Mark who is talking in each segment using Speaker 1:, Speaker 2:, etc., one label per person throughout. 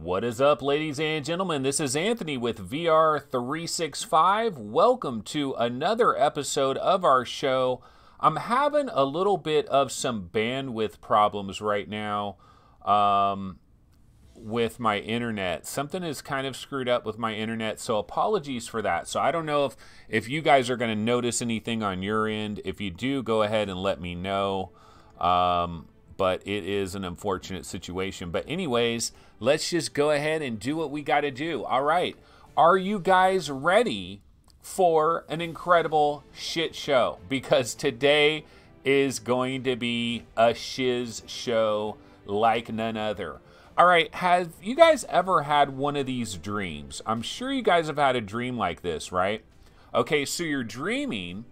Speaker 1: What is up, ladies and gentlemen? This is Anthony with VR365. Welcome to another episode of our show. I'm having a little bit of some bandwidth problems right now with my internet. Something is kind of screwed up with my internet, so apologies for that. So I don't know if you guys are going to notice anything on your end. If you do, go ahead and let me know. But it is an unfortunate situation. But anyways, let's just go ahead and do what we got to do. All right. Are you guys ready for an incredible shit show? Because today is going to be a shiz show like none other. All right. Have you guys ever had one of these dreams? I'm sure you guys have had a dream like this, right? Okay. So you're dreaming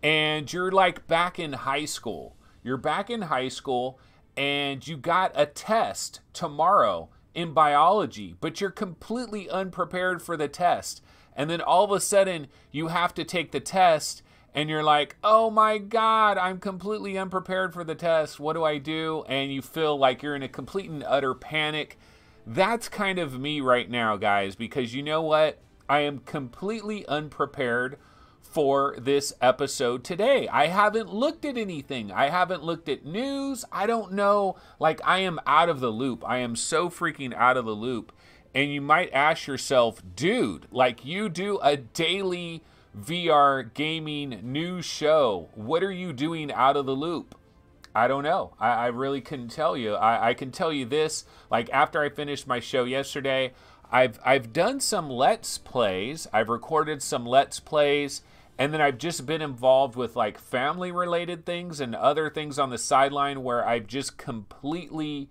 Speaker 1: and you're like back in high school. You're back in high school and you got a test tomorrow in biology, but you're completely unprepared for the test. And then all of a sudden you have to take the test and you're like, oh my God, I'm completely unprepared for the test. What do I do? And you feel like you're in a complete and utter panic. That's kind of me right now, guys, because you know what? I am completely unprepared for this episode today. I haven't looked at anything. I haven't looked at news. I don't know. Like, I am out of the loop. I am so freaking out of the loop. And you might ask yourself, dude, like you do a daily VR gaming news show. What are you doing out of the loop? I don't know. I really couldn't tell you. I can tell you this, like after I finished my show yesterday, I've done some Let's Plays. I've recorded some Let's Plays. And then I've just been involved with like family related things and other things on the sideline where I've just completely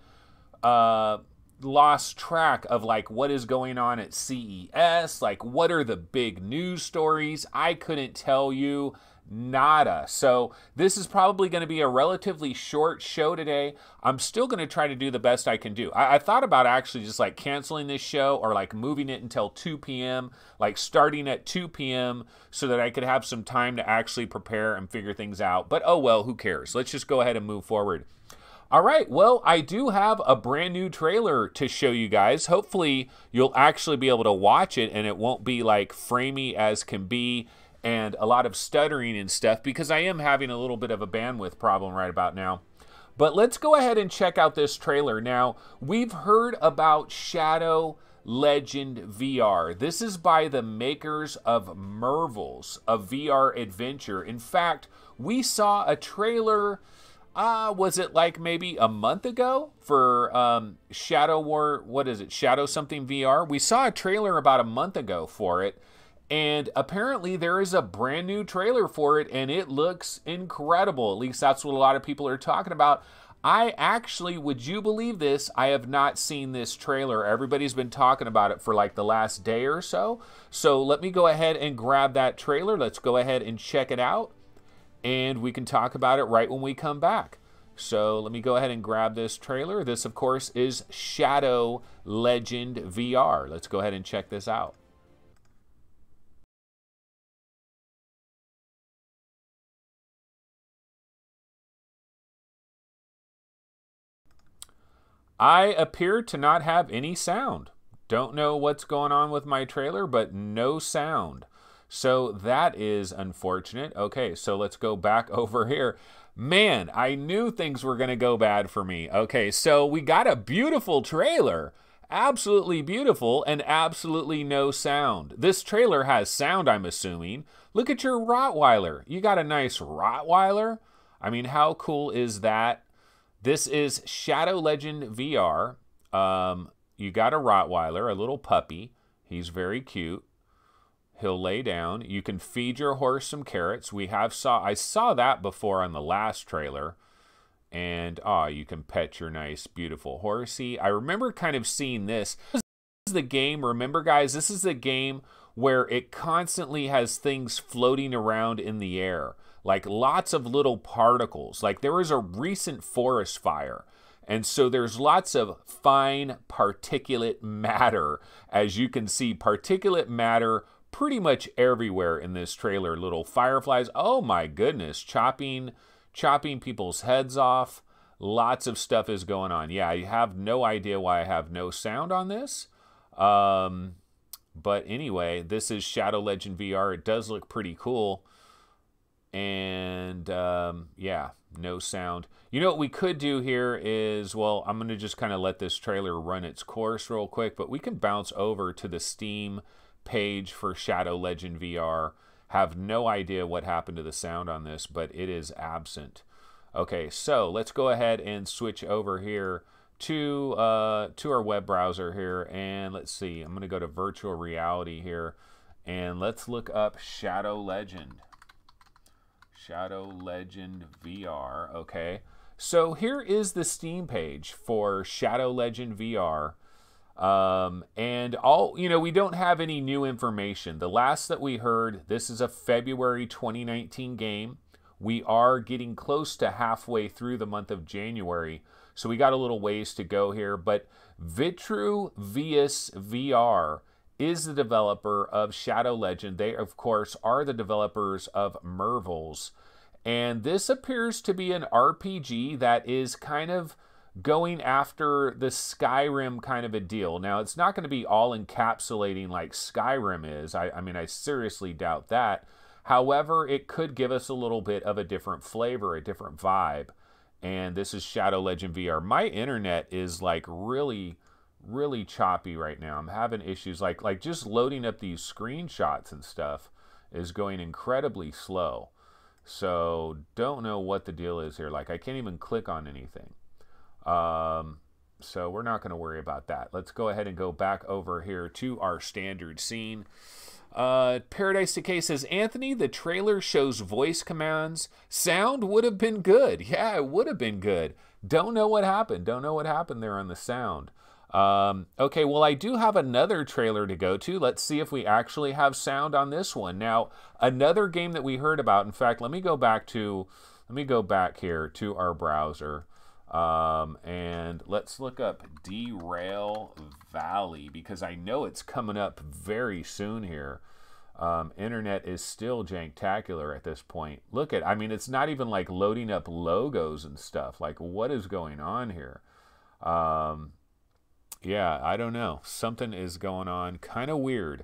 Speaker 1: lost track of like what is going on at CES. Like what are the big news stories? I couldn't tell you nada. So this is probably going to be a relatively short show today. I'm still going to try to do the best I can do. I thought about actually just like canceling this show or like moving it until 2 p.m., like starting at 2 p.m. so that I could have some time to actually prepare and figure things out. But oh well, who cares? Let's just go ahead and move forward. All right, well, I do have a brand new trailer to show you guys. Hopefully you'll actually be able to watch it and it won't be like framey as can be and a lot of stuttering and stuff because I am having a little bit of a bandwidth problem right about now. But let's go ahead and check out this trailer. Now, we've heard about Shadow Legend VR. This is by the makers of Mervils, a VR adventure. In fact, we saw a trailer, was it like maybe a month ago for Shadow War, what is it, Shadow something VR? We saw a trailer about a month ago for it. And apparently there is a brand new trailer for it, and it looks incredible. At least that's what a lot of people are talking about. I actually, would you believe this? I have not seen this trailer. Everybody's been talking about it for like the last day or so. So let me go ahead and grab that trailer. Let's go ahead and check it out. And we can talk about it right when we come back. So let me go ahead and grab this trailer. This, of course, is Shadow Legend VR. Let's go ahead and check this out. I appear to not have any sound. Don't know what's going on with my trailer, but no sound. So that is unfortunate. Okay, so let's go back over here. Man, I knew things were going to go bad for me. Okay, so we got a beautiful trailer. Absolutely beautiful and absolutely no sound. This trailer has sound, I'm assuming. Look at your Rottweiler. You got a nice Rottweiler? I mean, how cool is that? This is Shadow Legend VR. You got a Rottweiler, a little puppy. He's very cute. He'll lay down. You can feed your horse some carrots. I saw that before on the last trailer. And you can pet your nice, beautiful horsey. I remember kind of seeing this. This is the game, remember guys, this is the game where it constantly has things floating around in the air. Like lots of little particles. Like there was a recent forest fire. And so there's lots of fine particulate matter. As you can see, particulate matter pretty much everywhere in this trailer. Little fireflies. Oh my goodness. Chopping people's heads off. Lots of stuff is going on. Yeah, I have no idea why I have no sound on this. But anyway, this is Shadow Legend VR. It does look pretty cool. And yeah, no sound. You know what we could do here is, well, I'm going to just kind of let this trailer run its course real quick, but we can bounce over to the Steam page for Shadow Legend VR. Have no idea what happened to the sound on this, but it is absent. Okay, so let's go ahead and switch over here to our web browser here, and let's see. I'm going to go to virtual reality here, and let's look up Shadow Legend. Shadow Legend VR. Okay, so here is the Steam page for Shadow Legend VR. And all, you know, we don't have any new information. The last that we heard, this is a February 2019 game. We are getting close to halfway through the month of January, so we got a little ways to go here. But Vitruvius VR is the developer of Shadow Legend. They, of course, are the developers of Mervils. And this appears to be an RPG that is kind of going after the Skyrim kind of a deal. Now, it's not going to be all encapsulating like Skyrim is. I mean, I seriously doubt that. However, it could give us a little bit of a different flavor, a different vibe. And this is Shadow Legend VR. My internet is like really choppy right now. I'm having issues like just loading up these screenshots and stuff is going incredibly slow. So don't know what the deal is here. Like I can't even click on anything. So we're not going to worry about that. Let's go ahead and go back over here to our standard scene. Paradise Decay says, Anthony, the trailer shows voice commands. Sound would have been good. Yeah, it would have been good. Don't know what happened. Don't know what happened there on the sound. Okay, well, I do have another trailer to go to. Let's see if we actually have sound on this one. Now, another game that we heard about, in fact, let me go back here to our browser. And let's look up Derail Valley because I know it's coming up very soon here. Internet is still janktacular at this point. Look at, I mean, it's not even like loading up logos and stuff. Like, what is going on here? Yeah, I don't know. Something is going on. Kind of weird.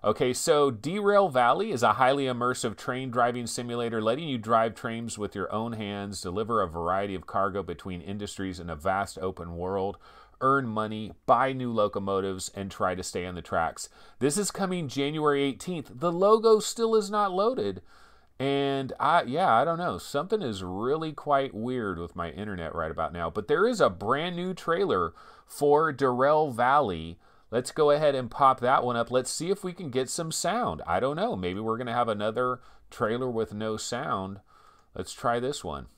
Speaker 1: Okay, so Derail Valley is a highly immersive train driving simulator letting you drive trains with your own hands, deliver a variety of cargo between industries in a vast open world, earn money, buy new locomotives, and try to stay on the tracks. This is coming January 18th. The logo still is not loaded. And I don't know. Something is really quite weird with my internet right about now. But there is a brand new trailer for Derail Valley. Let's go ahead and pop that one up. Let's see if we can get some sound. I don't know. Maybe we're going to have another trailer with no sound. Let's try this one.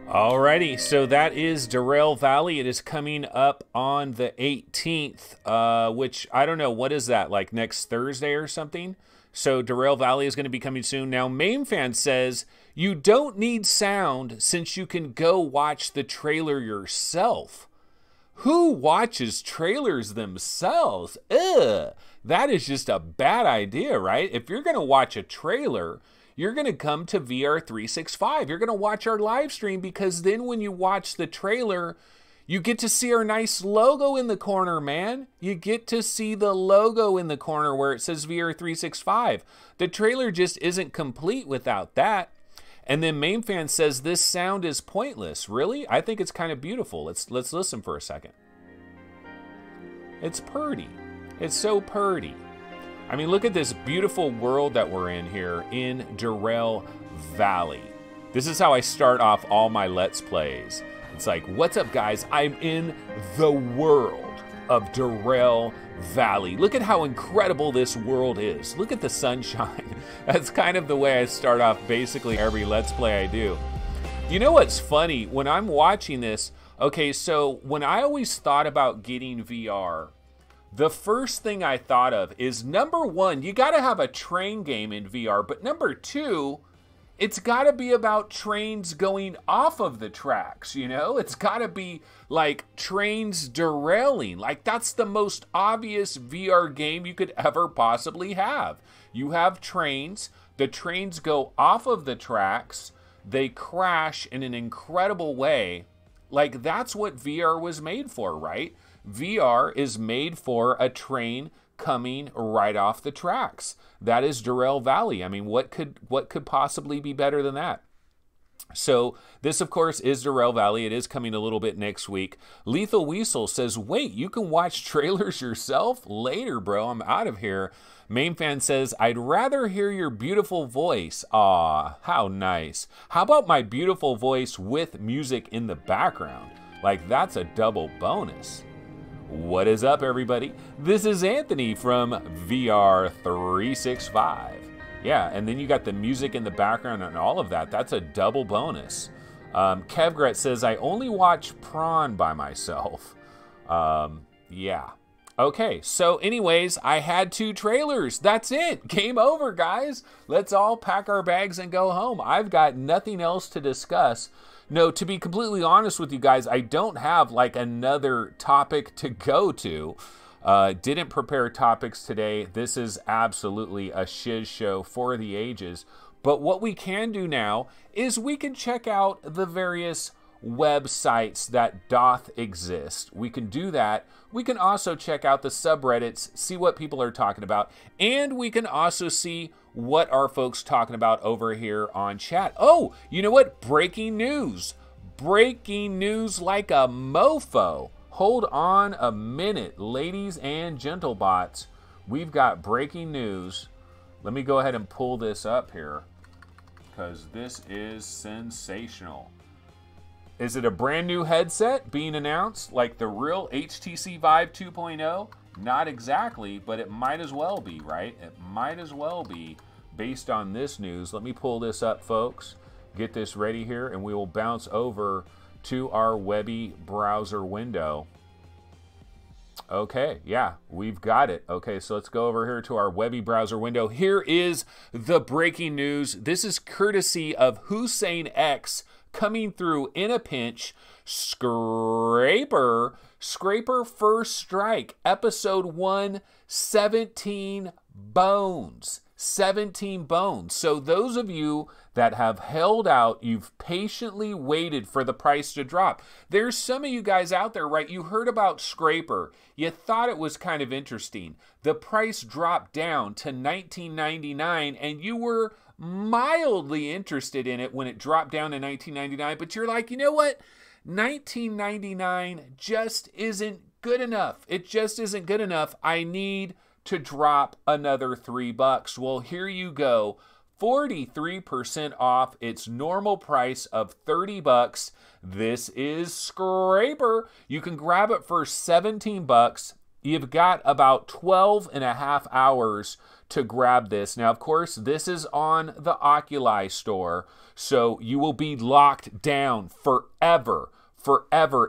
Speaker 1: Alrighty, so that is Derail Valley. It is coming up on the 18th, which I don't know, what is that, like next Thursday or something? So Derail Valley is going to be coming soon. Now, MameFan says, you don't need sound since you can go watch the trailer yourself. Who watches trailers themselves? Ugh, that is just a bad idea, right? If you're going to watch a trailer, you're going to come to VR365. You're going to watch our live stream, because then when you watch the trailer, you get to see our nice logo in the corner, man. You get to see the logo in the corner where it says VR365. The trailer just isn't complete without that. And then MameFan says this sound is pointless. Really? I think it's kind of beautiful. Let's listen for a second. It's purty. It's so purty. I mean, look at this beautiful world that we're in here in Derail Valley. This is how I start off all my Let's Plays. It's like, what's up, guys? I'm in the world of Derail Valley. Look at how incredible this world is. Look at the sunshine. That's kind of the way I start off basically every Let's Play I do. You know what's funny? When I'm watching this, okay, so when I always thought about getting VR, the first thing I thought of is, number one, you got to have a train game in VR, but number two, it's got to be about trains going off of the tracks, you know? It's got to be like trains derailing. Like, that's the most obvious VR game you could ever possibly have. You have trains, the trains go off of the tracks, they crash in an incredible way. Like, that's what VR was made for, right? VR is made for a train coming right off the tracks. That is Derail Valley. I mean, what could possibly be better than that? So this, of course, is Derail Valley. It is coming a little bit next week. Lethal Weasel says, wait, you can watch trailers yourself? Later, bro. I'm out of here. MameFan says, I'd rather hear your beautiful voice. Aw, how nice. How about my beautiful voice with music in the background? Like, that's a double bonus. What is up, everybody? This is Anthony from VR365. Yeah, and then you got the music in the background and all of that. That's a double bonus. Kevgret says, I only watch Prawn by myself. Yeah. Okay, so anyways, I had 2 trailers. That's it. Game over, guys. Let's all pack our bags and go home. I've got nothing else to discuss. No, to be completely honest with you guys, I don't have like another topic to go to. Didn't prepare topics today. This is absolutely a shiz show for the ages. But what we can do now is we can check out the various websites that doth exist. We can do that. We can also check out the subreddits, see what people are talking about, and we can also see what are folks talking about over here on chat. Oh, you know what? Breaking news. Breaking news like a mofo. Hold on a minute, ladies and gentlebots. We've got breaking news. Let me go ahead and pull this up here, because this is sensational. Is it a brand new headset being announced, like the real HTC Vive 2.0? Not exactly, but it might as well be, right? It might as well be based on this news. Let me pull this up, folks. Get this ready here, and we will bounce over to our Webby browser window. Okay, yeah, we've got it. Okay, so let's go over here to our Webby browser window. Here is the breaking news. This is courtesy of Hussein X, coming through in a pinch. Scraper First Strike, episode 1, 17 bones. 17 bones. So those of you that have held out, you've patiently waited for the price to drop. There's some of you guys out there, right? You heard about Scraper. You thought it was kind of interesting. The price dropped down to $19.99 and you were mildly interested in it when it dropped down to $19.99, but you're like, you know what? $19.99 just isn't good enough. It just isn't good enough. I need to drop another $3. Well, here you go. 43% off its normal price of $30. This is Scraper. You can grab it for $17. You've got about 12 and a half hours to grab this. Now, of course, this is on the Oculi store, so you will be locked down forever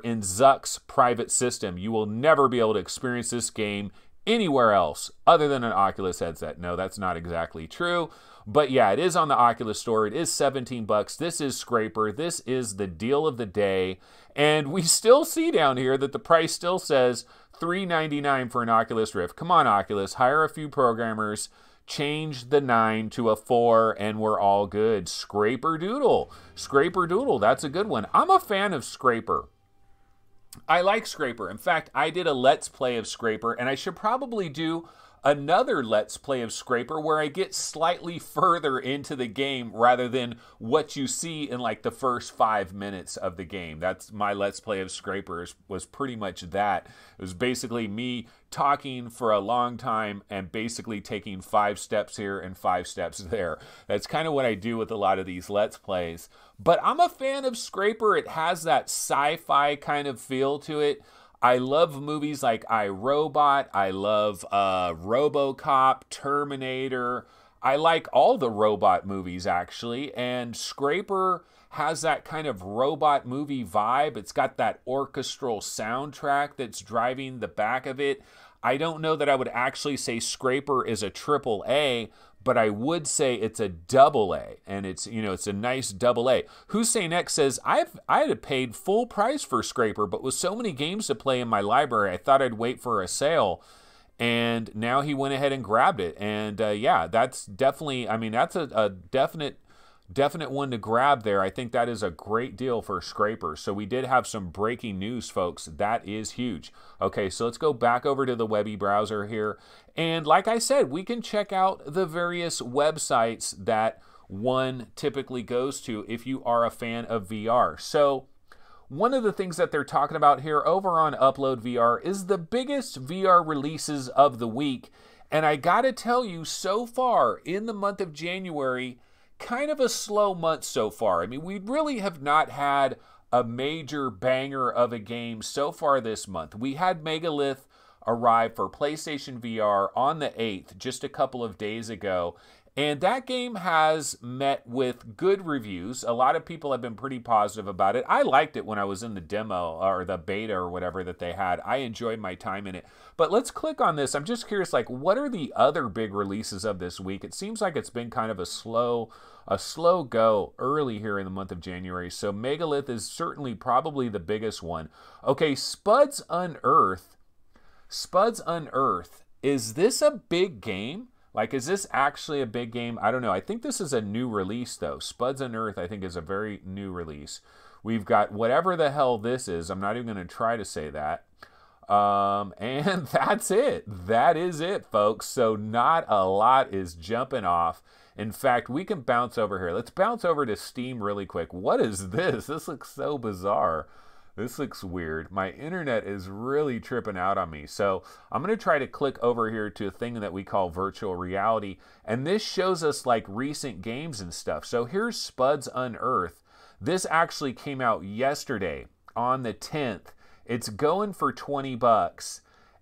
Speaker 1: in Zuck's private system. You will never be able to experience this game anywhere else other than an Oculus headset. No, that's not exactly true. But yeah, it is on the Oculus store. It is 17 bucks. This is Scraper. This is the deal of the day. And we still see down here that the price still says $399 for an Oculus Rift. Come on, Oculus, hire a few programmers, change the 9 to a 4, and we're all good. Scraper Doodle. Scraper Doodle, that's a good one. I'm a fan of Scraper. I like Scraper. In fact, I did a Let's Play of Scraper, and I should probably do another Let's Play of Scraper where I get slightly further into the game rather than what you see in like the first 5 minutes of the game. That's my Let's Play of Scraper, was pretty much that. It was basically me talking for a long time and basically taking 5 steps here and 5 steps there. That's kind of what I do with a lot of these Let's Plays. But I'm a fan of Scraper. It has that sci-fi kind of feel to it. I love movies like iRobot. I love RoboCop, Terminator. I like all the robot movies, actually. And Scraper has that kind of robot movie vibe. It's got that orchestral soundtrack that's driving the back of it. I don't know that I would actually say Scraper is a triple A, but I would say it's a double A, and it's, you know, it's a nice double A. Hussein X says, I had paid full price for Scraper, but with so many games to play in my library, I thought I'd wait for a sale, and now he went ahead and grabbed it. And yeah, that's definitely, I mean, that's a definite one to grab there. I think that is a great deal for Scraper. So we did have some breaking news, folks. That is huge. Okay, so let's go back over to the Webby browser here. And like I said, we can check out the various websites that one typically goes to if you are a fan of VR. So one of the things that they're talking about here over on Upload VR is the biggest VR releases of the week. And I gotta tell you, so far in the month of January, kind of a slow month so far. I mean, we really have not had a major banger of a game so far this month. We had Megalith arrive for PlayStation VR on the 8th, just a couple of days ago. And that game has met with good reviews. A lot of people have been pretty positive about it. I liked it when I was in the demo or the beta or whatever that they had. I enjoyed my time in it. But let's click on this. I'm just curious, like, what are the other big releases of this week? It seems like it's been kind of a slow go early here in the month of January. So Megalith is certainly probably the biggest one. Okay, Spuds Unearthed. Spuds Unearthed. Is this a big game? Like, is this actually a big game? I don't know. I think this is a new release, though. Spuds Unearthed, I think, is a very new release. We've got whatever the hell this is. I'm not even going to try to say that. And that's it. That is it, folks. So not a lot is jumping off. In fact, we can bounce over here. Let's bounce over to Steam really quick. What is this? This looks so bizarre. This looks weird. My internet is really tripping out on me. So I'm going to try to click over here to a thing that we call virtual reality. And this shows us like recent games and stuff. So here's Spuds Unearthed. This actually came out yesterday on the 10th. It's going for 20 bucks.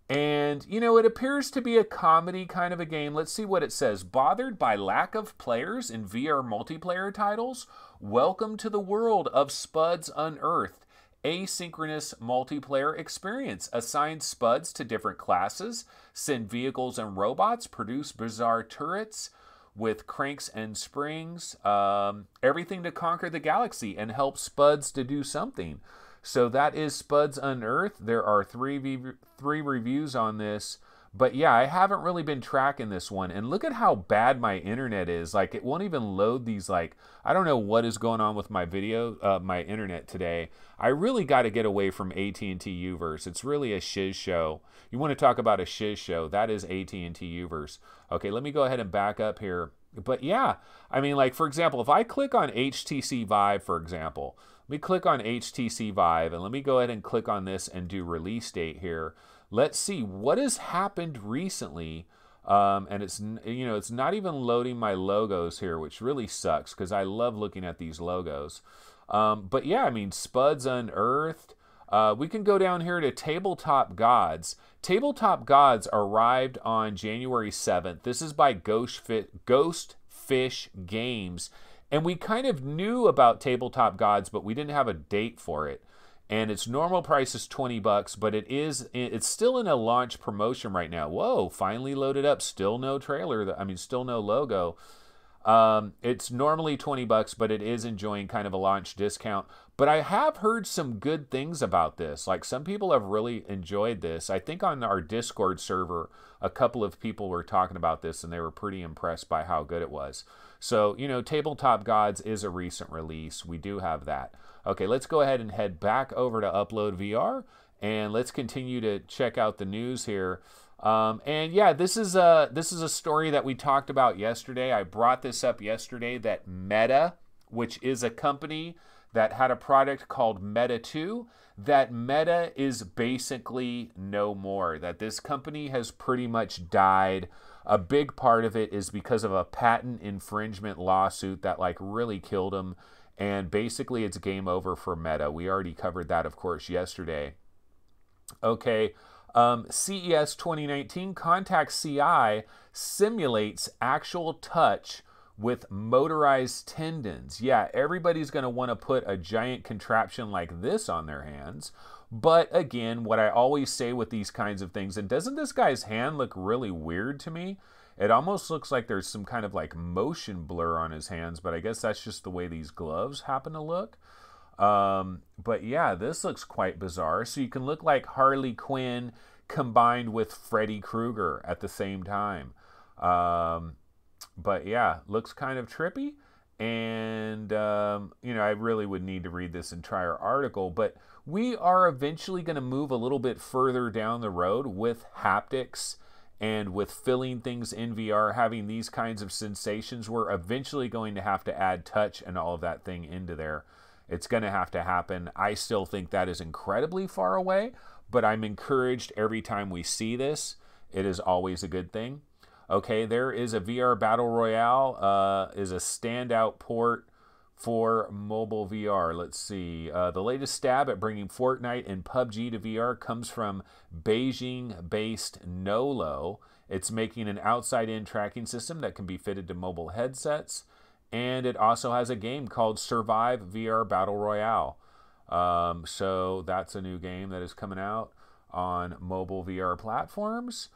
Speaker 1: And, you know, it appears to be a comedy kind of a game. Let's see what it says. Bothered by lack of players in VR multiplayer titles? Welcome to the world of Spuds Unearthed. Asynchronous multiplayer experience. Assign Spuds to different classes, send vehicles and robots, produce bizarre turrets with cranks and springs, everything to conquer the galaxy and help Spuds to do something. So that is Spuds Unearthed. There are three reviews on this. But yeah, I haven't really been tracking this one. And look at how bad my internet is. Like, it won't even load these, like, I don't know what is going on with my my internet today. I really got to get away from AT&T Uverse. It's really a shiz show. You want to talk about a shiz show, that is AT&T Uverse. Okay, let me go ahead and back up here. But yeah, I mean, like, for example, if I click on HTC Vive, for example, let me click on HTC Vive, and let me go ahead and click on this and do release date here. Let's see what has happened recently. And it's, you know, it's not even loading my logos here, which really sucks because I love looking at these logos. But yeah, I mean, Spuds Unearthed. We can go down here to Tabletop Gods. Tabletop Gods arrived on January 7th. This is by Ghostfish Games. And we kind of knew about Tabletop Gods, but we didn't have a date for it. And its normal price is $20, but it's still in a launch promotion right now. Whoa, finally loaded up. Still no trailer. I mean, still no logo. It's normally $20, but it is enjoying kind of a launch discount. But I have heard some good things about this. Like, some people have really enjoyed this. I think on our Discord server, a couple of people were talking about this, and they were pretty impressed by how good it was. So, you know, Tabletop Gods is a recent release. We do have that. Okay, let's go ahead and head back over to Upload VR, and let's continue to check out the news here. And yeah, this is a story that we talked about yesterday. I brought this up yesterday, that Meta, which is a company that had a product called Meta 2, that Meta is basically no more, that this company has pretty much died. A big part of it is because of a patent infringement lawsuit that like really killed them. And basically it's game over for Meta. We already covered that, of course, yesterday. Okay. CES 2019, Contact CI simulates actual touch with motorized tendons. Yeah, everybody's going to want to put a giant contraption like this on their hands. But again, what I always say with these kinds of things, and doesn't this guy's hand look really weird to me? It almost looks like there's some kind of like motion blur on his hands, but I guess that's just the way these gloves happen to look. But yeah, this looks quite bizarre. So you can look like Harley Quinn combined with Freddy Krueger at the same time. But yeah, looks kind of trippy. And, you know, I really would need to read this entire article. But we are eventually going to move a little bit further down the road with haptics and with filling things in VR, having these kinds of sensations. We're eventually going to have to add touch and all of that thing into there. It's going to have to happen. I still think that is incredibly far away, but I'm encouraged every time we see this. It is always a good thing. Okay, there is a VR Battle Royale, is a standout port for mobile VR. Let's see. The latest stab at bringing Fortnite and PUBG to VR comes from Beijing-based Nolo. It's making an outside-in tracking system that can be fitted to mobile headsets. And it also has a game called Survive VR Battle Royale. So that's a new game that is coming out on mobile VR platforms.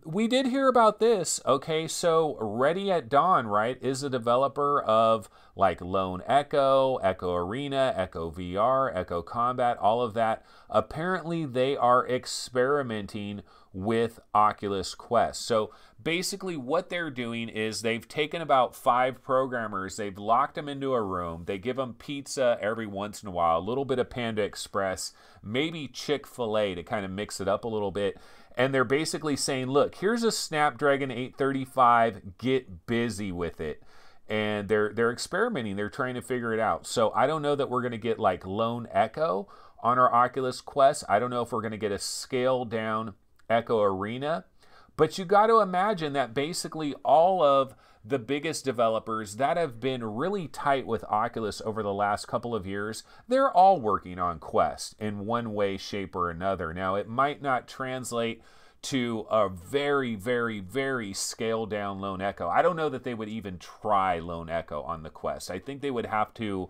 Speaker 1: We did hear about this. Okay, so Ready at Dawn, right, is a developer of like Lone Echo, Echo Arena, Echo VR, Echo Combat, all of that. Apparently they are experimenting with Oculus Quest. So basically what they're doing is they've taken about 5 programmers, they've locked them into a room, they give them pizza every once in a while, a little bit of Panda Express, maybe Chick-fil-A to kind of mix it up a little bit. And they're basically saying, look, here's a Snapdragon 835, get busy with it. And they're experimenting, they're trying to figure it out. So I don't know that we're going to get like Lone Echo on our Oculus Quest. I don't know if we're going to get a scaled down Echo Arena. But you got to imagine that basically all of the biggest developers that have been really tight with Oculus over the last couple of years, they're all working on Quest in one way, shape, or another. Now, it might not translate to a very, very, very scaled down Lone Echo. I don't know that they would even try Lone Echo on the Quest. I think they would have to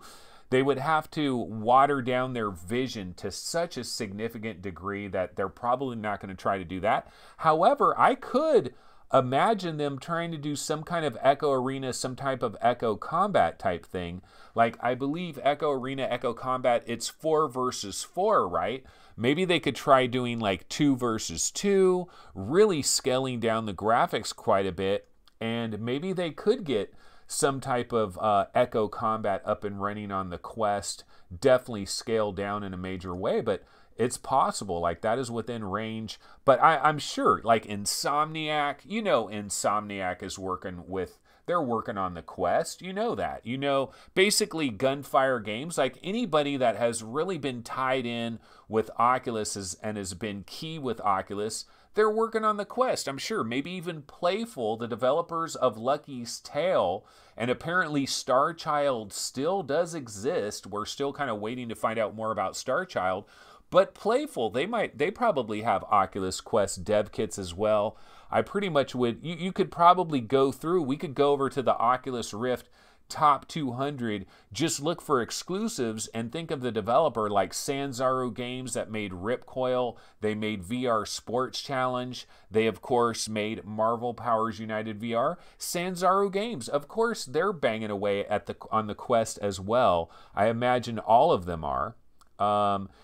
Speaker 1: water down their vision to such a significant degree that they're probably not going to try to do that. However, I could imagine them trying to do some kind of Echo Arena, some type of Echo Combat type thing. Like, I believe Echo Arena, Echo Combat, it's 4 versus 4, right? Maybe they could try doing like 2 versus 2, really scaling down the graphics quite a bit, and maybe they could get some type of Echo Combat up and running on the Quest, definitely scaled down in a major way, but it's possible. Like, that is within range. But I'm sure, like Insomniac, you know, Insomniac is they're working on the Quest. You know that. You know, basically Gunfire Games, like anybody that has really been tied in with Oculus and has been key with Oculus, they're working on the Quest. I'm sure. Maybe even Playful, the developers of Lucky's Tale, and apparently Starchild still does exist. We're still kind of waiting to find out more about Starchild. but playful. They probably have Oculus Quest dev kits as well. I pretty much would, you could probably go through, we could go over to the Oculus Rift top 200, just look for exclusives and think of the developer like Sanzaru Games that made Ripcoil. They made VR Sports Challenge. They, of course, made Marvel Powers United VR. Sanzaru Games, of course, they're banging away on the Quest as well. I imagine all of them are.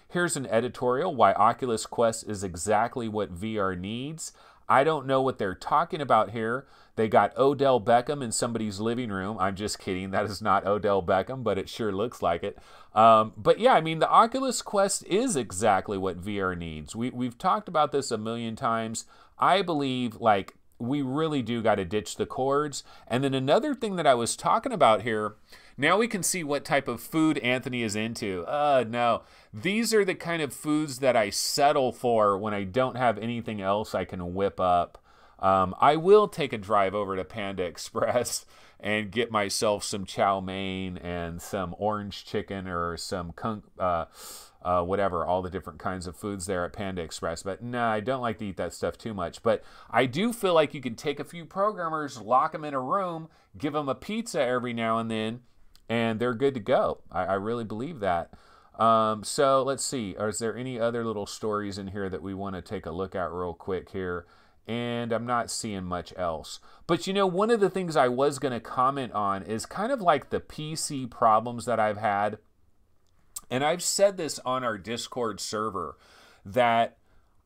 Speaker 1: Here's an editorial, why Oculus Quest is exactly what VR needs. I don't know what they're talking about here. They got Odell Beckham in somebody's living room. I'm just kidding. That is not Odell Beckham, but it sure looks like it. But yeah, I mean, the Oculus Quest is exactly what VR needs. We've talked about this a million times. I believe, like, we really do got to ditch the cords. And then another thing that I was talking about here, now we can see what type of food Anthony is into. No, these are the kind of foods that I settle for when I don't have anything else I can whip up. I will take a drive over to Panda Express and get myself some chow mein and some orange chicken or some whatever, all the different kinds of foods there at Panda Express. But no, I don't like to eat that stuff too much. But I do feel like you can take a few programmers, lock them in a room, give them a pizza every now and then, and they're good to go. I really believe that. So let's see. Is there any other little stories in here that we want to take a look at real quick here? And I'm not seeing much else. But you know, one of the things I was going to comment on is kind of like the PC problems that I've had. And I've said this on our Discord server, that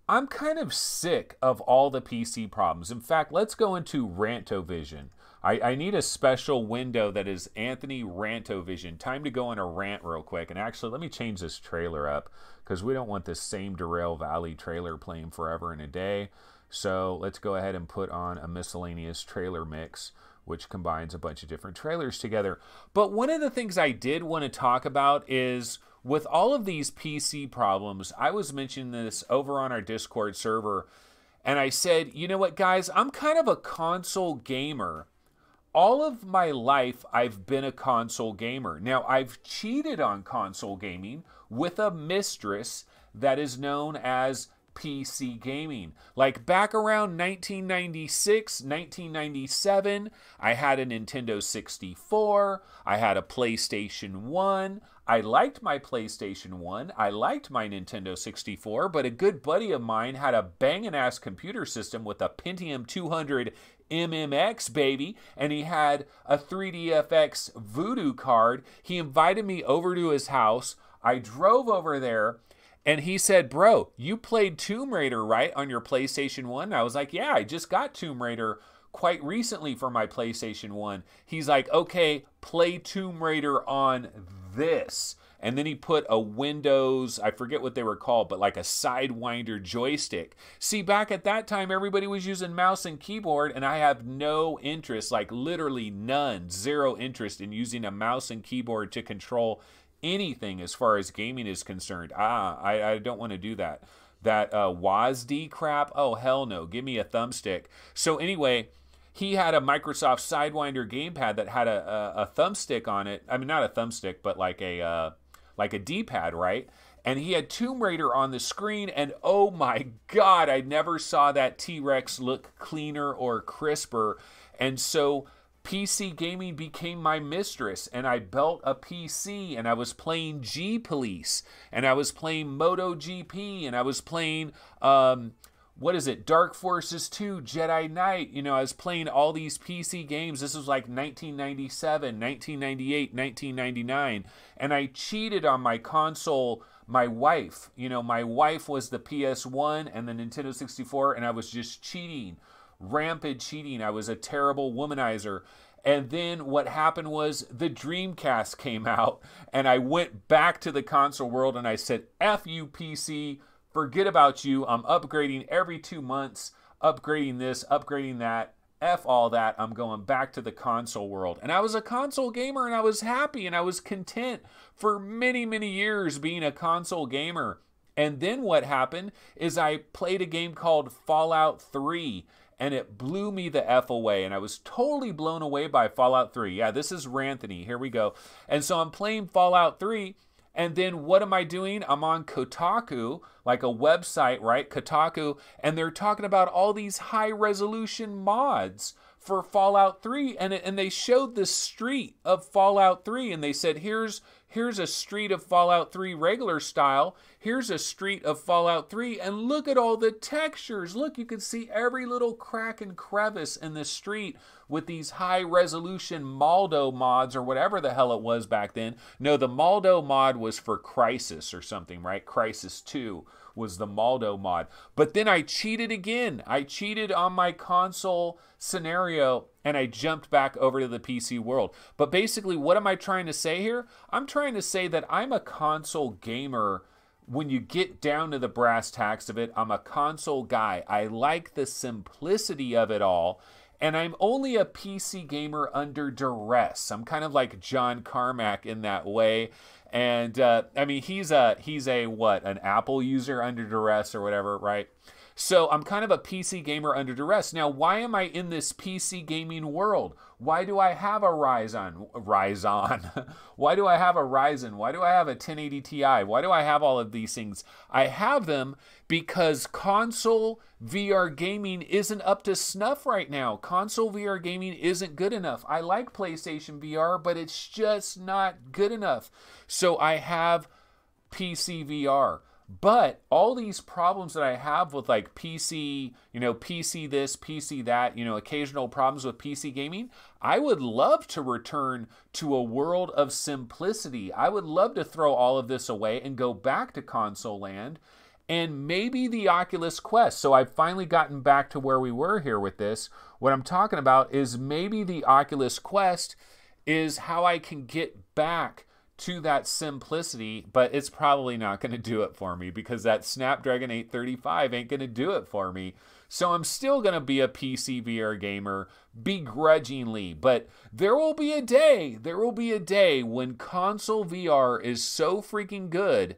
Speaker 1: I'm kind of sick of all the PC problems. In fact, let's go into Rantovision. I need a special window that is Anthony Rantovision. Time to go on a rant real quick. And actually, let me change this trailer up, because we don't want this same Derail Valley trailer playing forever and a day. So let's go ahead and put on a miscellaneous trailer mix, which combines a bunch of different trailers together. But one of the things I did want to talk about is, with all of these PC problems, I was mentioning this over on our Discord server, and I said, you know what, guys, I'm kind of a console gamer. All of my life, I've been a console gamer. Now, I've cheated on console gaming with a mistress that is known as PC gaming. Like back around 1996, 1997, I had a Nintendo 64, I had a PlayStation 1, I liked my PlayStation 1, I liked my Nintendo 64, but a good buddy of mine had a banging ass computer system with a Pentium 200 MMX, baby, and he had a 3DFX Voodoo card. He invited me over to his house. I drove over there, and he said, bro, you played Tomb Raider, right, on your PlayStation 1? And I was like, yeah, I just got Tomb Raider quite recently for my PlayStation 1. He's like, okay, play Tomb Raider on this. And then he put a Windows, I forget what they were called, but like a Sidewinder joystick. See, back at that time, everybody was using mouse and keyboard, and I have no interest, like literally none, zero interest in using a mouse and keyboard to control anything as far as gaming is concerned. I don't want to do that. That WASD crap, oh hell no, give me a thumbstick. So anyway, he had a Microsoft Sidewinder gamepad that had a thumbstick on it. I mean, not a thumbstick, but like a D-pad, right? And he had Tomb Raider on the screen, and oh my God, I never saw that T-Rex look cleaner or crisper. And so PC gaming became my mistress, and I built a PC, and I was playing G-Police, and I was playing MotoGP, and I was playing, what is it, Dark Forces 2, Jedi Knight. You know, I was playing all these PC games. This was like 1997, 1998, 1999, and I cheated on my console. My wife, you know, my wife was the PS1 and the Nintendo 64, and I was just cheating. Rampant cheating. I was a terrible womanizer. And then what happened was the Dreamcast came out, and I went back to the console world and I said, F you PC, forget about you. I'm upgrading every 2 months, upgrading this, upgrading that. F all that. I'm going back to the console world. And I was a console gamer, and I was happy, and I was content for many, many years being a console gamer. And then what happened is I played a game called Fallout 3, and it blew me the F away, and I was totally blown away by Fallout 3. Yeah, this is Ranthony. Here we go. And so I'm playing Fallout 3, And then what am I doing? I'm on Kotaku, like a website, right? Kotaku, and they're talking about all these high resolution mods for Fallout 3, and they showed the street of Fallout 3, and they said, here's a street of Fallout 3 regular style, here's a street of Fallout 3, and look at all the textures. Look, you can see every little crack and crevice in the street with these high resolution Maldo mods, or whatever the hell it was back then. No, the Maldo mod was for Crysis or something, right? Crysis 2 was the Maldo mod. But then I cheated again. I cheated on my console scenario and I jumped back over to the PC world. But basically, what am I trying to say here? I'm trying to say that I'm a console gamer. When you get down to the brass tacks of it, I'm a console guy. I like the simplicity of it all. And I'm only a PC gamer under duress. I'm kind of like John Carmack in that way. And I mean, he's a what, an Apple user under duress or whatever, right? So I'm kind of a PC gamer under duress. Now, why am I in this PC gaming world? Why do I have a Ryzen? Why do I have a Ryzen? Why do I have a 1080 Ti? Why do I have all of these things? I have them because console VR gaming isn't up to snuff right now. Console VR gaming isn't good enough. I like PlayStation VR, but it's just not good enough. So I have PC VR. But all these problems that I have with like PC, PC this, PC that, occasional problems with PC gaming, I would love to return to a world of simplicity. I would love to throw all of this away and go back to console land and maybe the Oculus Quest. So I've finally gotten back to where we were here with this. What I'm talking about is maybe the Oculus Quest is how I can get back to that simplicity, but it's probably not going to do it for me because that Snapdragon 835 ain't going to do it for me. So I'm still going to be a PC VR gamer begrudgingly, but there will be a day when console VR is so freaking good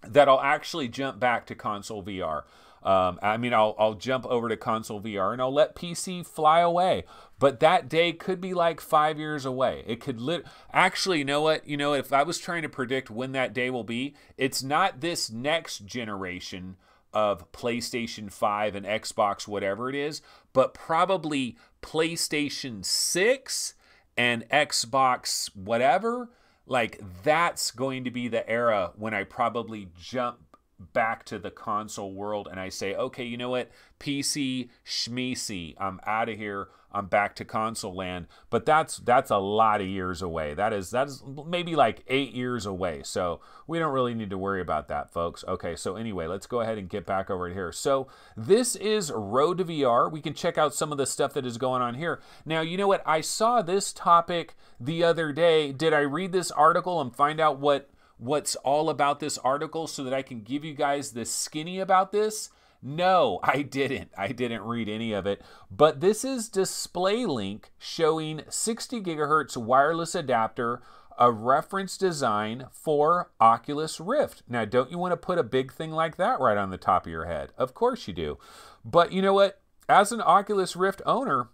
Speaker 1: that I'll actually jump back to console VR. I'll jump over to console VR and I'll let PC fly away. But that day could be like 5 years away. It could actually, you know what? If I was trying to predict when that day will be, it's not this next generation of PlayStation 5 and Xbox, whatever it is, but probably PlayStation 6 and Xbox whatever. Like, that's going to be the era when I probably jump back to the console world and I say, okay, you know what? PC schmeecy, I'm out of here. I'm back to console land. But that's a lot of years away. That's maybe like 8 years away. So we don't really need to worry about that, folks. Okay, so anyway, let's go ahead and get back over here. So this is Road to VR. We can check out some of the stuff that is going on here. Now, you know what? I saw this topic the other day. Did I read this article and find out what's all about this article so that I can give you guys the skinny about this? No, I didn't. I didn't read any of it. But this is DisplayLink showing 60 gigahertz wireless adapter, a reference design for Oculus Rift. Now, don't you want to put a big thing like that right on the top of your head? Of course you do. But you know what? As an Oculus Rift owner,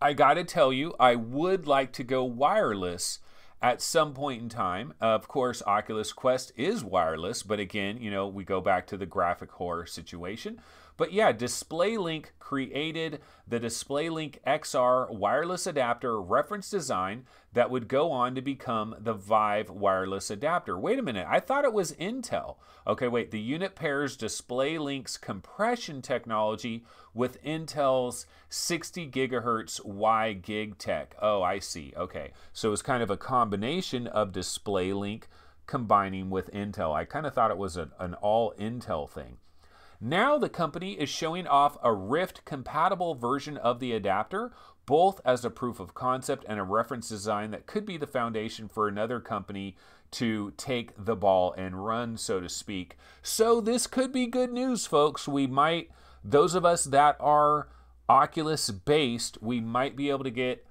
Speaker 1: I got to tell you, I would like to go wireless at some point in time. Of course, Oculus Quest is wireless, but again, we go back to the graphic horror situation. But yeah, DisplayLink created the DisplayLink XR wireless adapter reference design that would go on to become the Vive wireless adapter. Wait a minute, I thought it was Intel. Okay, wait, the unit pairs DisplayLink's compression technology with Intel's 60 gigahertz Y gig tech. Oh, I see. Okay, so it's kind of a combination of DisplayLink combining with Intel. I kind of thought it was an all Intel thing. Now the company is showing off a Rift-compatible version of the adapter, both as a proof of concept and a reference design that could be the foundation for another company to take the ball and run, so to speak. So this could be good news, folks. Those of us that are Oculus-based, we might be able to get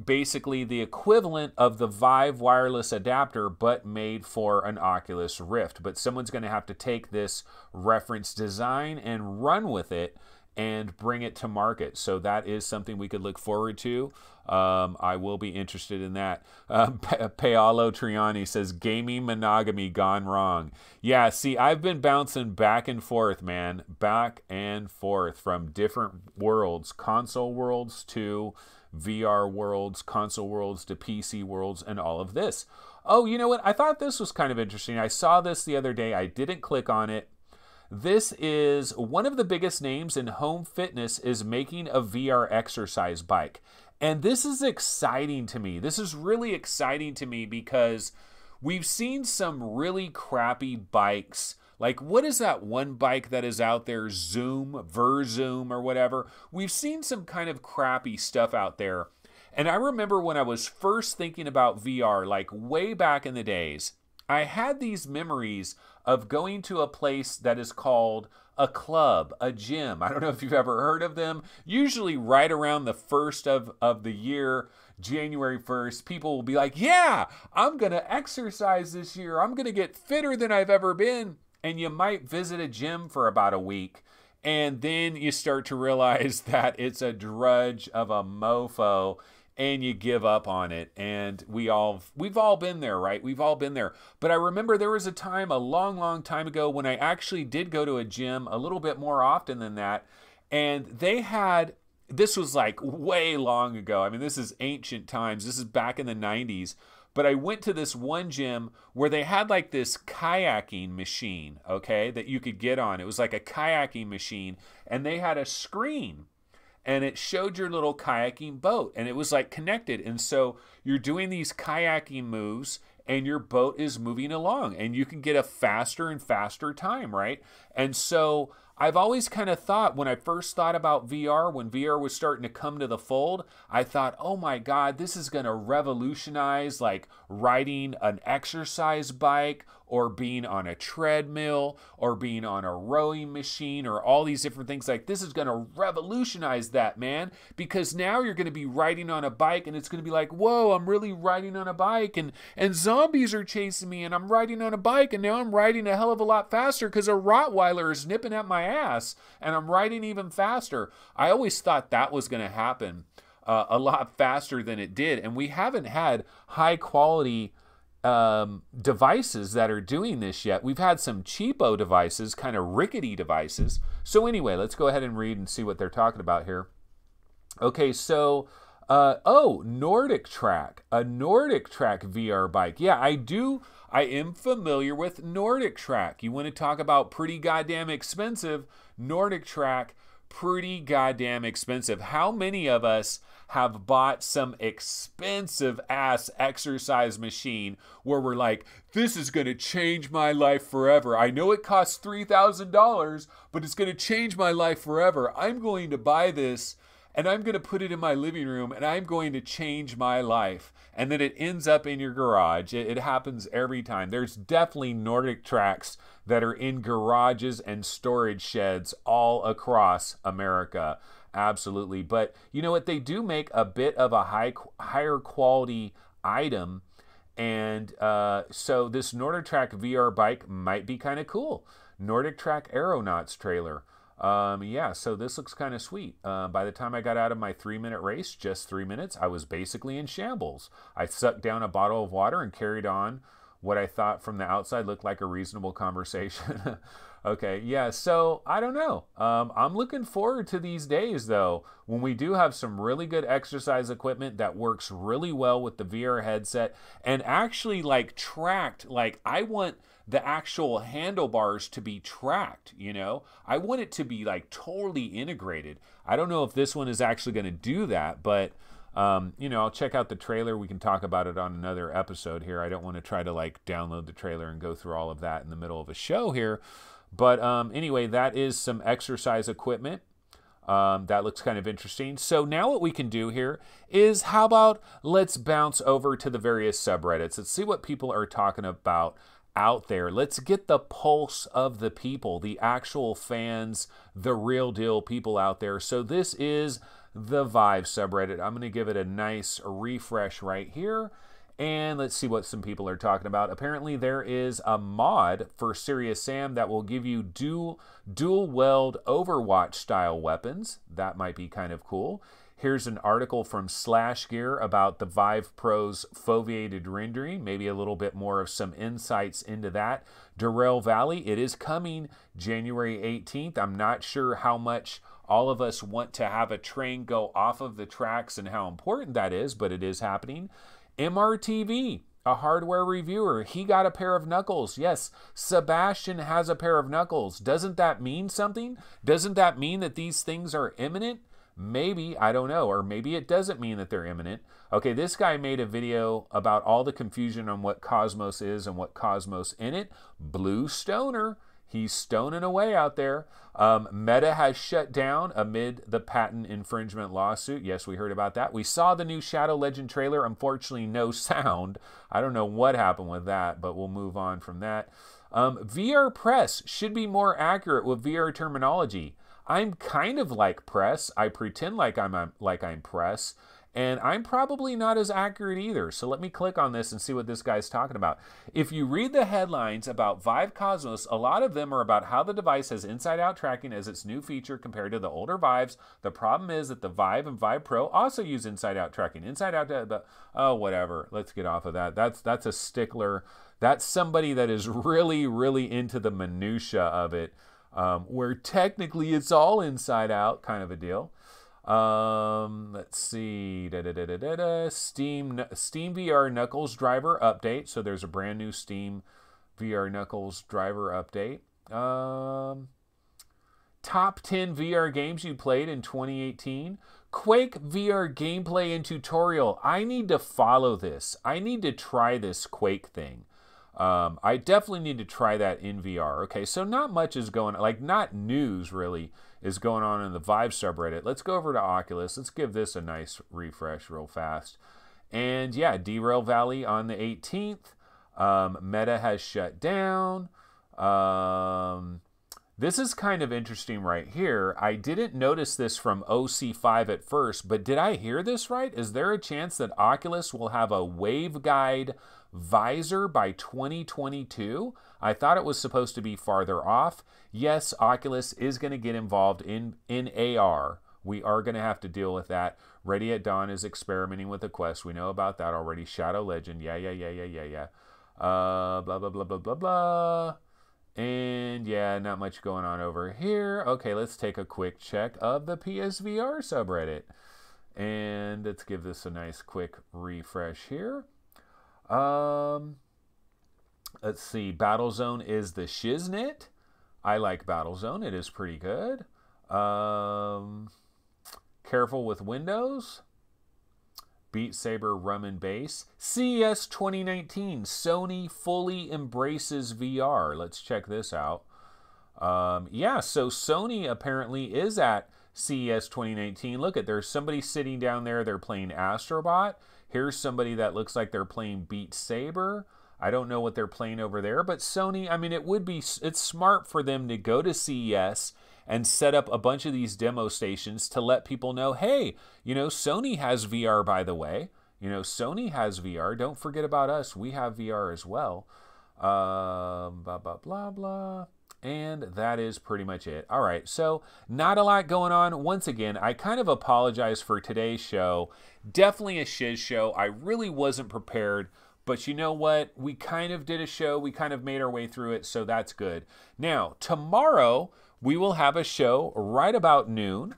Speaker 1: basically the equivalent of the Vive wireless adapter, but made for an Oculus Rift. But someone's going to have to take this reference design and run with it and bring it to market. So that is something we could look forward to. I will be interested in that. Paolo Triani says, gaming monogamy gone wrong. Yeah, see, I've been bouncing back and forth, man. Back and forth from different worlds. Console worlds to VR worlds, console worlds to PC worlds, and all of this. Oh, you know what? I thought this was kind of interesting. I saw this the other day. I didn't click on it. This is one of the biggest names in home fitness is making a VR exercise bike. And this is exciting to me. This is really exciting to me because we've seen some really crappy bikes. Like, what is that one bike that is out there? Verzoom or whatever. We've seen some kind of crappy stuff out there. And I remember when I was first thinking about VR, like way back in the days, I had these memories of going to a place that is called a club, a gym. I don't know if you've ever heard of them. Usually right around the first of the year, January 1st, people will be like, yeah, I'm going to exercise this year. I'm going to get fitter than I've ever been. And you might visit a gym for about a week. And then you start to realize that it's a drudge of a mofo, and you give up on it. And we've all been there, right? We've all been there. But I remember there was a time a long time ago when I actually did go to a gym a little bit more often than that. And they had, this was like way long ago. I mean, this is ancient times. This is back in the 90s. But I went to this one gym where they had like this kayaking machine, okay, that you could get on. It was like a kayaking machine, and they had a screen, and it showed your little kayaking boat, and it was like connected. And so you're doing these kayaking moves, and your boat is moving along, and you can get a faster and faster time, right? And so I've always kind of thought, when I first thought about VR, when VR was starting to come to the fold, I thought, oh my God, this is going to revolutionize like riding an exercise bike, or being on a treadmill, or being on a rowing machine, or all these different things. Like, this is going to revolutionize that, man, because now you're going to be riding on a bike, and it's going to be like, whoa, I'm really riding on a bike, and zombies are chasing me, and I'm riding on a bike, and now I'm riding a hell of a lot faster because a Rottweiler is nipping at my ass, and I'm riding even faster. I always thought that was going to happen a lot faster than it did, and we haven't had high quality devices that are doing this yet. We've had some cheapo devices, kind of rickety devices. So anyway, let's go ahead and read and see what they're talking about here. Okay, so Nordic Track, a Nordic Track VR bike. Yeah, I am familiar with Nordic Track. You want to talk about pretty goddamn expensive? Nordic Track, pretty goddamn expensive. How many of us have bought some expensive ass exercise machine where we're like, this is going to change my life forever. I know it costs $3,000, but it's going to change my life forever. I'm going to buy this, and I'm going to put it in my living room, and I'm going to change my life. And then it ends up in your garage. It happens every time. There's definitely Nordic Tracks that are in garages and storage sheds all across America. Absolutely. But you know what? They do make a bit of a higher quality item. And so this Nordic Track VR bike might be kind of cool. Nordic Track Aeronauts trailer. Yeah, so this looks kind of sweet. By the time I got out of my 3-minute race, just 3 minutes, I was basically in shambles. I sucked down a bottle of water and carried on what I thought from the outside looked like a reasonable conversation. Okay, yeah, so I don't know. I'm looking forward to these days, though, when we do have some really good exercise equipment that works really well with the VR headset and actually like tracked. Like, I want the actual handlebars to be tracked, you know? I want it to be like totally integrated. I don't know if this one is actually going to do that, but you know, I'll check out the trailer. We can talk about it on another episode here. I don't want to try to like download the trailer and go through all of that in the middle of a show here. But anyway, that is some exercise equipment. That looks kind of interesting. So now what we can do here is, how about let's bounce over to the various subreddits. Let's see what people are talking about out there. Let's get the pulse of the people, the actual fans, the real deal people out there. So this is the Vive subreddit. I'm going to give it a nice refresh right here. And let's see what some people are talking about. Apparently there is a mod for Serious Sam that will give you dual weld Overwatch style weapons. That might be kind of cool. Here's an article from Slash Gear about the Vive Pro's foveated rendering. Maybe a little bit more of some insights into that. Derail Valley, it is coming January 18th. I'm not sure how much all of us want to have a train go off of the tracks and how important that is, but it is happening. MRTV, a hardware reviewer, he got a pair of knuckles. Yes, Sebastian has a pair of knuckles. Doesn't that mean something? Doesn't that mean that these things are imminent? Maybe, I don't know, or maybe it doesn't mean that they're imminent. Okay, this guy made a video about all the confusion on what Cosmos is and what Cosmos in it. Blue Stoner, he's stoning away out there. Meta has shut down amid the patent infringement lawsuit. Yes, we heard about that. We saw the new Shadow Legend trailer. Unfortunately, no sound. I don't know what happened with that, but we'll move on from that. VR Press should be more accurate with VR terminology. I'm kind of like Press. I pretend like I'm Press, and I'm probably not as accurate either. So let me click on this and see what this guy's talking about. If you read the headlines about Vive Cosmos, a lot of them are about how the device has inside-out tracking as its new feature compared to the older Vives. The problem is that the Vive and Vive Pro also use inside-out tracking. Oh, whatever. Let's get off of that. That's a stickler. That's somebody that is really, really into the minutia of it. Where technically it's all inside out kind of a deal. Let's see. Steam VR Knuckles driver update. So there's a brand new Steam VR Knuckles driver update. Top 10 VR games you played in 2018. Quake VR gameplay and tutorial. I need to follow this. I need to try this Quake thing. I definitely need to try that in VR. Okay, so not much is going on, like not news really is going on in the Vive subreddit. Let's go over to Oculus. Let's give this a nice refresh real fast. And yeah, Derail Valley on the 18th. Meta has shut down. This is kind of interesting right here. I didn't notice this from OC5 at first, but did I hear this right? Is there a chance that Oculus will have a waveguide visor by 2022? I thought it was supposed to be farther off. Yes, Oculus is going to get involved in AR. We are going to have to deal with that. Ready at Dawn is experimenting with the Quest. We know about that already. Shadow Legend. Yeah. Blah, blah, blah, blah, blah, blah. And yeah, not much going on over here. Okay, let's take a quick check of the PSVR subreddit. And let's give this a nice quick refresh here. Let's see. Battlezone is the shiznit. I like Battlezone. It is pretty good. Careful with Windows. Beat Saber Rum and Bass. CES 2019. Sony fully embraces VR. Let's check this out. Yeah, so Sony apparently is at CES 2019. Look at, there's somebody sitting down there. They're playing Astrobot. Here's somebody that looks like they're playing Beat Saber. I don't know what they're playing over there, but Sony, I mean, it's smart for them to go to CES and set up a bunch of these demo stations to let people know, hey, you know, Sony has VR, by the way. You know, Sony has VR. Don't forget about us. We have VR as well. Blah, blah, blah, blah. And that is pretty much it. All right, so not a lot going on. Once again, I kind of apologize for today's show. Definitely a shiz show. I really wasn't prepared. But you know what? We kind of did a show. We kind of made our way through it, so that's good. Now, tomorrow, we will have a show right about noon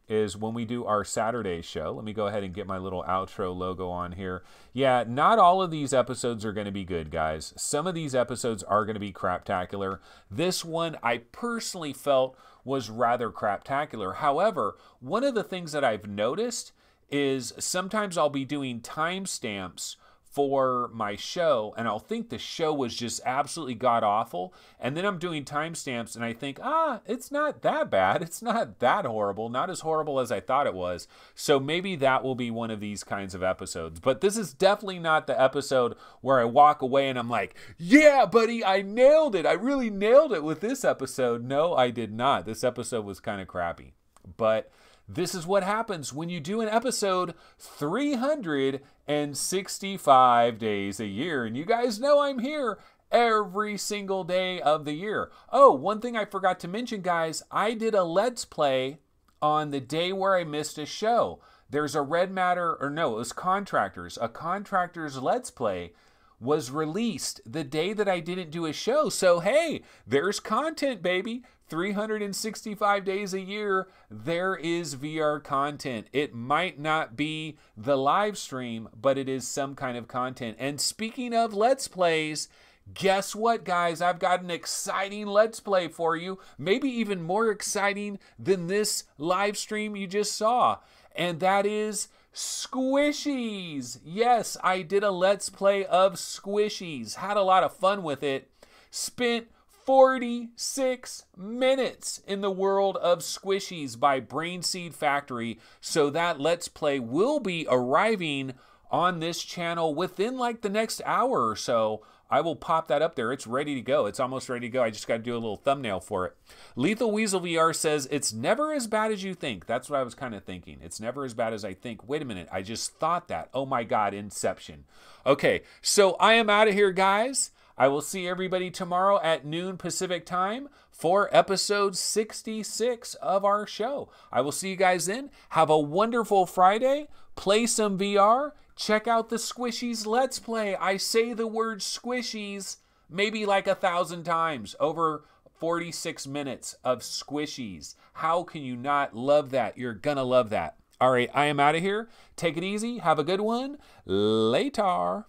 Speaker 1: is when we do our Saturday show. Let me go ahead and get my little outro logo on here. Yeah, not all of these episodes are going to be good, guys. Some of these episodes are going to be craptacular. This one, I personally felt was rather craptacular. However, one of the things that I've noticed is sometimes I'll be doing timestamps for my show, and I'll think the show was just absolutely god-awful, and then I'm doing timestamps, and I think, it's not that bad. It's not that horrible. Not as horrible as I thought it was. So maybe that will be one of these kinds of episodes. But this is definitely not the episode where I walk away and I'm like, yeah, buddy, I nailed it. I really nailed it with this episode. No, I did not. This episode was kind of crappy. But This is what happens when you do an episode 365 days a year. And you guys know I'm here every single day of the year. Oh, one thing I forgot to mention, guys, I did a Let's Play on the day where I missed a show. There's a Red Matter, or no, it was Contractors. A Contractors Let's Play was released the day that I didn't do a show. So, hey, there's content, baby. 365 days a year, there is VR content. It might not be the live stream, but it is some kind of content. And speaking of Let's Plays, guess what, guys? I've got an exciting Let's Play for you. Maybe even more exciting than this live stream you just saw. And that is Squishies. Yes, I did a Let's Play of Squishies. Had a lot of fun with it. Spent 46 minutes in the world of Squishies by Brainseed Factory. So that Let's Play will be arriving on this channel within like the next hour or so. I will pop that up there. It's ready to go. It's almost ready to go. I just got to do a little thumbnail for it. Lethal Weasel VR says, it's never as bad as you think. That's what I was kind of thinking. It's never as bad as I think. Wait a minute. I just thought that. Oh my God, Inception. Okay, so I am out of here, guys. I will see everybody tomorrow at noon Pacific time for episode 66 of our show. I will see you guys then. Have a wonderful Friday. Play some VR. Check out the Squishies Let's Play. I say the word Squishies maybe like 1,000 times. Over 46 minutes of Squishies. How can you not love that? You're gonna love that. All right, I am out of here. Take it easy. Have a good one. Later.